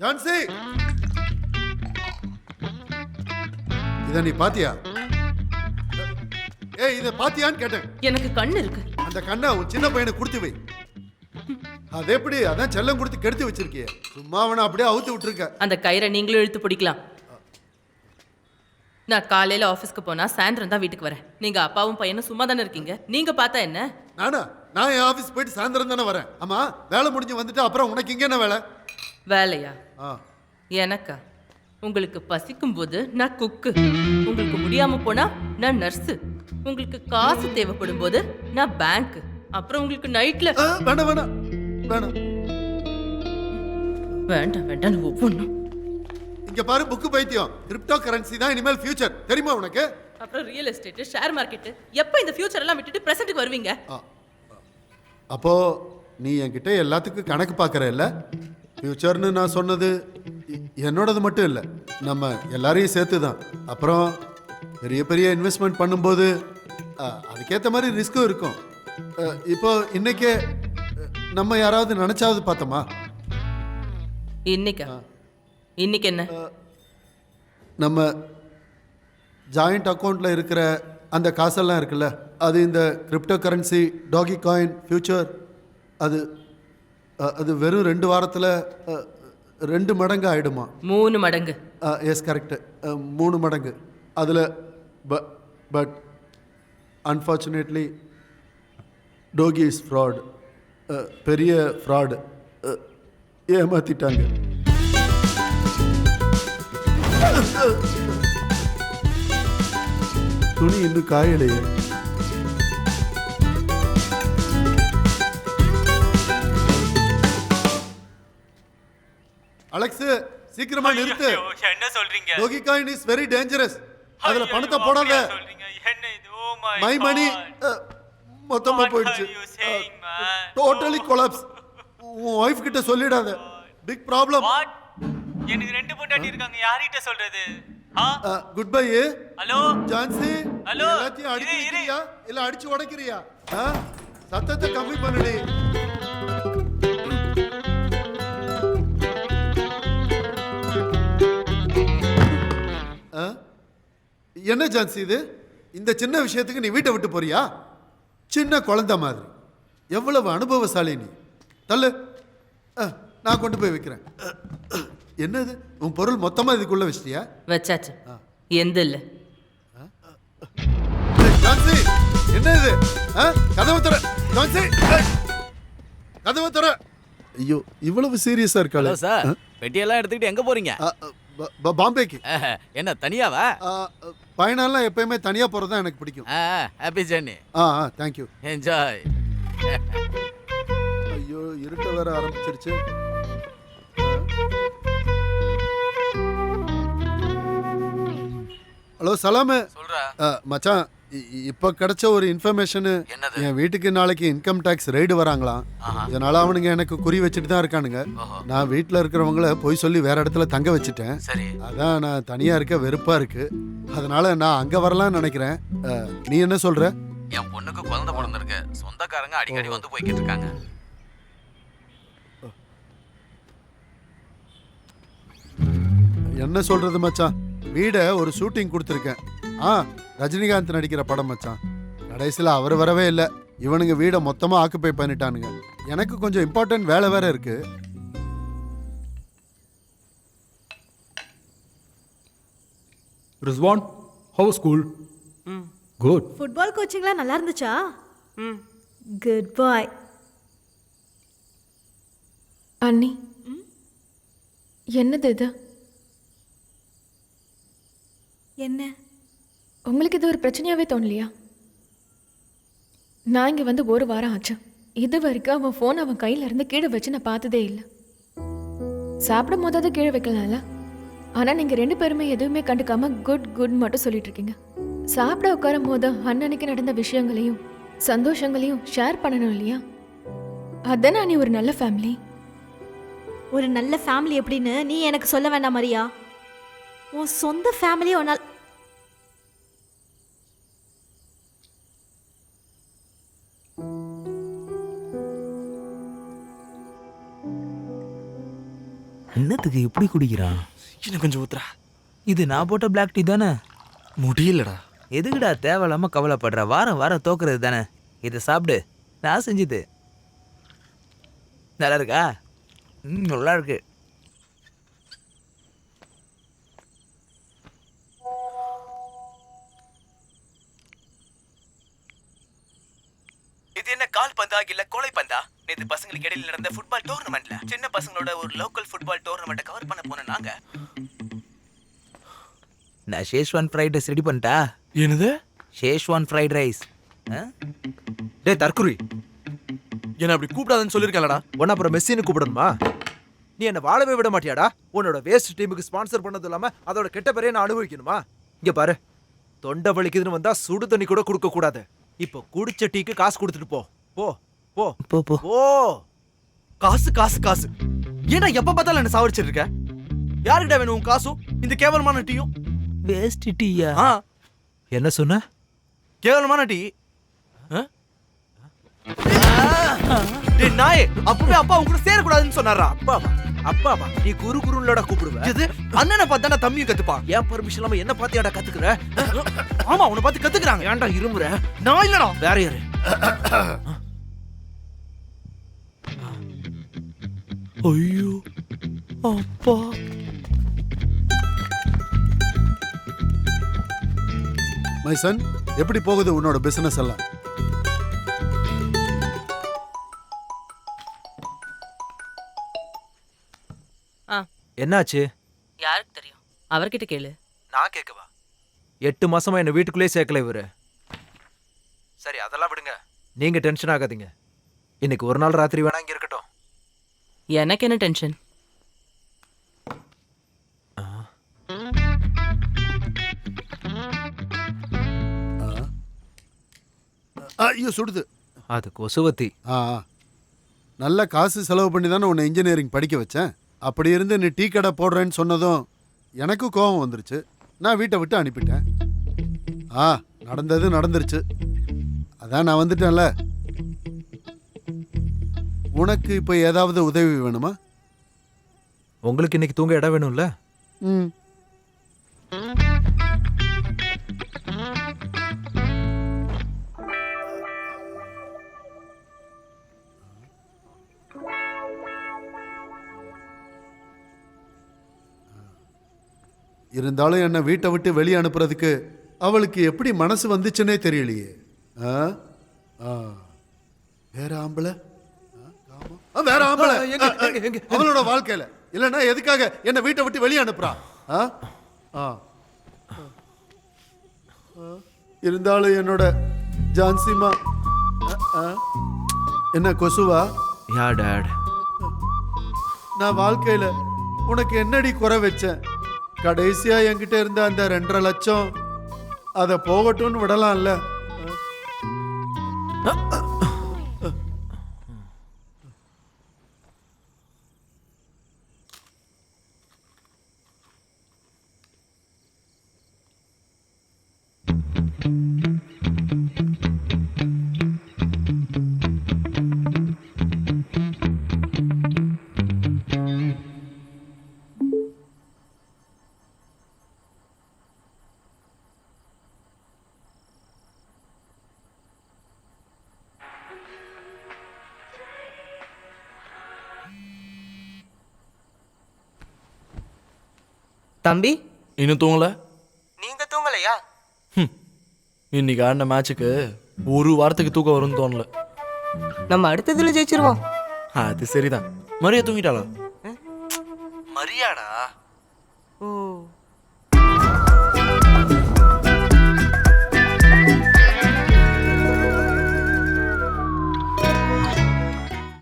ஜான்சி, இத நீ பாத்தியா? ஏய், இத பாத்தியான்னு கேட்டேன். எனக்கு கண்ணு இருக்கு. அந்த கண்ணை உன் சின்ன பையனுக்கு கொடுத்து வை. அது எப்படி? அதான் செல்லம் கொடுத்து கெடுத்து வச்சிருக்கிய. சும்மா அவனை அப்படியே அவுத்து விட்டுருக்க. அந்த கயிறை நீங்களும் இழுத்து பிடிக்கலாம். நான் காலையில ஆபீஸ்க்கு போனா சாயந்தரம் தான் வீட்டுக்கு வரேன். நீங்க அப்பாவும் பையனும் சும்மா தானே இருக்கீங்க. நீங்க பார்த்தா என்ன? நான் என் ஆபீஸ் போயிட்டு சாயந்தரம் தானே வரேன். ஆமா, வேலை முடிஞ்சு வந்துட்டு அப்புறம் உனக்கு இங்க என்ன வேலை? வேலையா? எனக்கா? உங்களுக்கு பசிக்கும் போது நான் குக்கு, உங்களுக்கு முடியாம போனா நான் நர்ஸு, உங்களுக்கு காசு தேவைப்படும் போது நான் பேங்க், அப்புறம் உங்களுக்கு நைட்ல வேண்டாம் வேண்டாம் வேண்டாம் வேண்டாம் வேண்டாம் ஒவ்வொன்றும். இங்க பாரு, புக்கு பைத்தியம். கிரிப்டோ கரன்சி தான் இனிமேல் ஃபியூச்சர், தெரியுமா உனக்கு? அப்புறம் ரியல் எஸ்டேட், ஷேர் மார்க்கெட், எப்போ இந்த ஃபியூச்சர் எல்லாம் விட்டுட்டு பிரசன்ட்க்கு வருவீங்க? அப்போ நீ என்கிட்ட எல்லாத்துக்கும் கணக்கு பார்க்கற இல்ல? ஃபியூச்சர்னு நான் சொன்னது என்னோடது மட்டும் இல்லை, நம்ம எல்லாரையும் சேர்த்து தான். அப்புறம் பெரிய பெரிய இன்வெஸ்ட்மெண்ட் பண்ணும்போது அதுக்கேற்ற மாதிரி ரிஸ்க்கும் இருக்கும். இப்போ இன்னைக்கே நம்ம யாராவது நினைச்சாவது பார்த்தோமா? இன்னைக்கு என்ன? நம்ம ஜாயிண்ட் அக்கௌண்ட்ல இருக்கிற அந்த காசெல்லாம் இருக்குல்ல, அது இந்த கிரிப்டோ கரன்சி, டாகி காயின், ஃபியூச்சர், அது அது வெறும் 2 வாரத்தில் 2 மடங்கு ஆயிடுமா? 3 மடங்கு. எஸ், கரெக்டு, 3 மடங்கு. அதில் பட் அன்ஃபார்ச்சுனேட்லி டோகி இஸ் ஃப்ராட், பெரிய ஃப்ராடு, ஏமாத்திட்டாங்க. துணி இன்னும் காயலையே. அலெக்ஸ், சீக்கிரமா நிறுத்து. என்ன சொல்றீங்க? டோகி காயின் இஸ் வெரி டேஞ்சரஸ். அதுல பணத்தை போடாத. என்ன இது? ஓ மை மை மணி மொத்தமா போயிடுச்சு. Totally collapse. உன் வைஃப் கிட்ட சொல்லிடாத. Big problem. வாட்? எனக்கு 2 பொண்டாட்டி இருக்காங்க, யார்கிட்ட சொல்றது? Good bye. Hello Jhansi, hello, எல்லாத்தையும் அடிக்கிறியா இல்ல அடிச்சு உடைக்கிறியா? சத்தத்தை கம்மி பண்ணுடி. என்ன ஜான்சி இது? இந்த சின்ன விஷயத்துக்கு நீ வீட்டை விட்டு போறியா? சின்ன குழந்தை மாதிரி. எவ்வளவு அனுபவசாலி நீ. தள்ளு, நான் கொண்டு போய் வைக்கிறேன். என்னது, உன் பொருள் மொத்தமா இதுக்குள்ள வச்சிட்டியா? வச்சாச்சு. எந்த இல்ல. ஜான்சி, என்ன இது? கதவு தர ஜான்சி, கதவு தர. ஐயோ, இவ்வளவு சீரியஸா இருக்காளே. ஹலோ சார், பெட்டியெல்லாம் எடுத்துக்கிட்டு எங்க போறீங்க? பாம்பேக்கு. என்ன தனியாவா? பயணம்லாம் எப்பயுமே தனியா போறதா எனக்கு பிடிக்கும். Happy journey. Thank you. Enjoy. ஐயோ, இருட்ட வேற ஆரம்பிச்சிருச்சு. ஹலோ சலாமு. சொல்றா மச்சான், இப்போ கிடைச்ச ஒரு இன்ஃபர்மேஷனு, என் வீட்டுக்கு நாளைக்கு இன்கம் டேக்ஸ் ரெய்டு வராங்களாம். இதனால அவனுங்க எனக்கு குறி வச்சுட்டு தான் இருக்கானுங்க. நான் வீட்டில் இருக்கிறவங்கள போய் சொல்லி வேற இடத்துல தங்க வச்சுட்டேன். சரி, அதான் நான் தனியா இருக்க வெறுப்பா இருக்கு. அதனால நான் அங்க வரலாம்னு நினைக்கிறேன். நீ என்ன சொல்ற? என் பொண்ணுக்கு குழந்தை பிறந்திருக்கு. சொந்தக்காரங்க அடிக்கடி வந்து போய்கிட்டு இருக்காங்க. என்ன சொல்றது மச்சான், வீட ஒரு ஷூட்டிங் கொடுத்துருக்கேன். ரஜினிகாந்த் நடிக்கிற படம் மச்சான். கடைசியில் அவர் வரவே இல்லை. இவனுங்க வீடை மொத்தமாக ஆக்குப்பை பண்ணிட்டானுங்க. எனக்கு கொஞ்சம் இம்பார்ட்டன்ட் வேலை வேற இருக்கு. Rizwan, how was school? Good. Football கோச்சிங்லாம் நல்லா இருந்துச்சா? Good boy. அண்ணி, என்னது இது? என்ன? உங்களுக்கு இது ஒரு பிரச்சனையாவே தோணலையா? நான் இங்கே வந்து 1 வாரம் ஆச்சு. இது வரைக்கும் அவன் ஃபோன் அவன் கையில இருந்து கீழே வச்சு நான் பார்த்ததே இல்லை. சாப்பிடும் போதாவது கீழே வைக்கலாம்ல. ஆனால் நீங்கள் 2 பேருமே எதுவுமே கண்டுக்காம குட் குட் மட்டும் சொல்லிட்டு இருக்கீங்க. சாப்பிட உட்காரும் போது அண்ணனுக்கு நடந்த விஷயங்களையும் சந்தோஷங்களையும் ஷேர் பண்ணணும் இல்லையா? அதானே நீ ஒரு நல்ல ஃபேமிலி. ஒரு நல்ல ஃபேமிலி எப்படின்னு நீ எனக்கு சொல்ல வேண்டாம் மரியா. உன் சொந்த ஃபேமிலி ஒன்னால். என்னத்துக்கு எப்படி குடிக்கிறான்? இன்னும் கொஞ்சம் ஊத்துறா. இது நான் போட்ட பிளாக் டீ தானே? முடியலடா. எதுக்குடா தேவையில்லாம கவலைப்படுற? வாரம் வாரம் தோக்குறது தானே. இதை சாப்பிடு, நான் செஞ்சது. நல்லா இருக்கா? நல்லா இருக்கு. இது என்ன கால் பந்தா இல்ல கோலை பந்தா? நேத்து பசங்களுக்கு இடையில நடந்த ஃபுட்பால் டோர்னமெண்ட்ல சின்ன பசங்களோட ஒரு லோக்கல் ஃபுட்பால் டோர்னமெண்ட்டை கவர் பண்ண போன நாங்க. நான் ஷேஷ்வான் ஃப்ரைட் ரைஸ் ரெடி பண்ணிட்டா? என்னது? Schezwan fried rice. டேய் தற்குறி, என்ன அப்படி கூப்பிடாதன்னு சொல்லிருக்கலடா. உன்ன அப்புறம் மெஸ்ஸின்னு கூப்பிடணுமா? நீ என்ன வாழவே விட மாட்டியாடா? உன்னோட வேஸ்ட் டீமுக்கு ஸ்பான்சர் பண்ணது இல்லாம அதோட கெட்ட பேரையே நான் அனுபவிக்கணுமா? இங்க பாரு, தொண்டை வலிக்குதுன்னு வந்தா சுடு தண்ணி கூட கொடுக்க கூடாது. இப்போ குடிச்ச டீக்கு காசு கொடுத்துட்டு போ. போ போ போ போ. ஓ காசு காசு காசு. ஏன்னா எப்ப பார்த்தாலும் என்ன சாவடிச்சிட்டு இருக்க? யாருக்கிட்ட வேணும் உன் காசும் இந்த கேவலமான டீயும்? வேஸ்ட் டீயா? ஆ, என்ன சொன்ன? கேவலமான டீ. டேய் நாயே, அப்பவே அப்பா உன் கூட சேரக்கூடாதுன்னு சொன்னாரா? அப்பாவா? அப்பாவா? நீ குரு குருன்னோட கூப்பிடுவ? இது அண்ணனை பார்த்தா தம்பியும் கத்துப்பா. ஏன் பர்மிஷன் இல்லாம என்ன பாத்தியாடா கத்துக்குற? ஆமா, உன்னை பார்த்து கத்துக்கிறாங்க. ஏன்டா இருமுற? நான் இல்லடா. வேற யாரு? ஐயோ அப்பா. மை சன், எப்படி போகுது உன்னோட பிசினஸ் எல்லாம்? என்னாச்சு? யாருக்கு தெரியும்? அவர்கிட்ட கேளு. நான் கேட்கவா? 8 மாசமா என்ன வீட்டுக்குள்ளே சேர்க்கல இவரு. சரி அதெல்லாம் விடுங்க, நீங்க டென்ஷன் ஆகாதீங்க. இன்னைக்கு ஒரு நாள் ராத்திரி வேணா இங்க இருக்கட்டும். எனக்கு என்ன டென்ஷன்? ஐயோ சுடுது. அது கொசுவத்தி. ஆ ஆ. நல்ல காசு செலவு பண்ணி தானே உன்னை இன்ஜினியரிங் படிக்க வச்சேன். அப்படி இருந்து நீ டீ கடை போடுறேன்னு சொன்னதும் எனக்கு கோபம் வந்துருச்சு. நான் வீட்டை விட்டு அனுப்பிட்டேன். ஆ, நடந்தது நடந்துருச்சு. அதான் நான் வந்துட்டேன்ல. உனக்கு இப்போ ஏதாவது உதவி வேணுமா? உங்களுக்கு இன்னைக்கு தூங்க இடம் வேணும்ல? ம். இருந்தாலும் என்னை வீட்டை விட்டு வெளியே அனுப்புறதுக்கு அவளுக்கு எப்படி மனசு வந்துச்சுன்னே தெரியலையே. ஆ ஆ வேற ஆம்பளை? வேற ஆம்பளை அவளோட வாழ்க்கையில இல்லைன்னா எதுக்காக என்னை வீட்டை விட்டு வெளியே அனுப்புறா? ஆ ஆ இருந்தாலும் என்னோட ஜான்சிமா என்ன கொசுவா? யா டாட். நான் வாழ்க்கையில உனக்கு என்னடி குறை வச்சேன்? கடைசியா என்கிட்ட இருந்த அந்த 2.5 லட்சம் அதை போகட்டும்னு விடலாம்ல. தம்பி இன்னும் தூங்கல? நீங்க தூங்கலையா? இன்னைக்கு ஆடின மேட்சுக்கு ஒரு வாரத்துக்கு தூக்கம் வரும்னு தோணல. நம்ம அடுத்ததுல ஜெயிச்சிருவோம். அது சரிதான். மரியா தூங்கிட்டாளா? மரியாடா? ஓ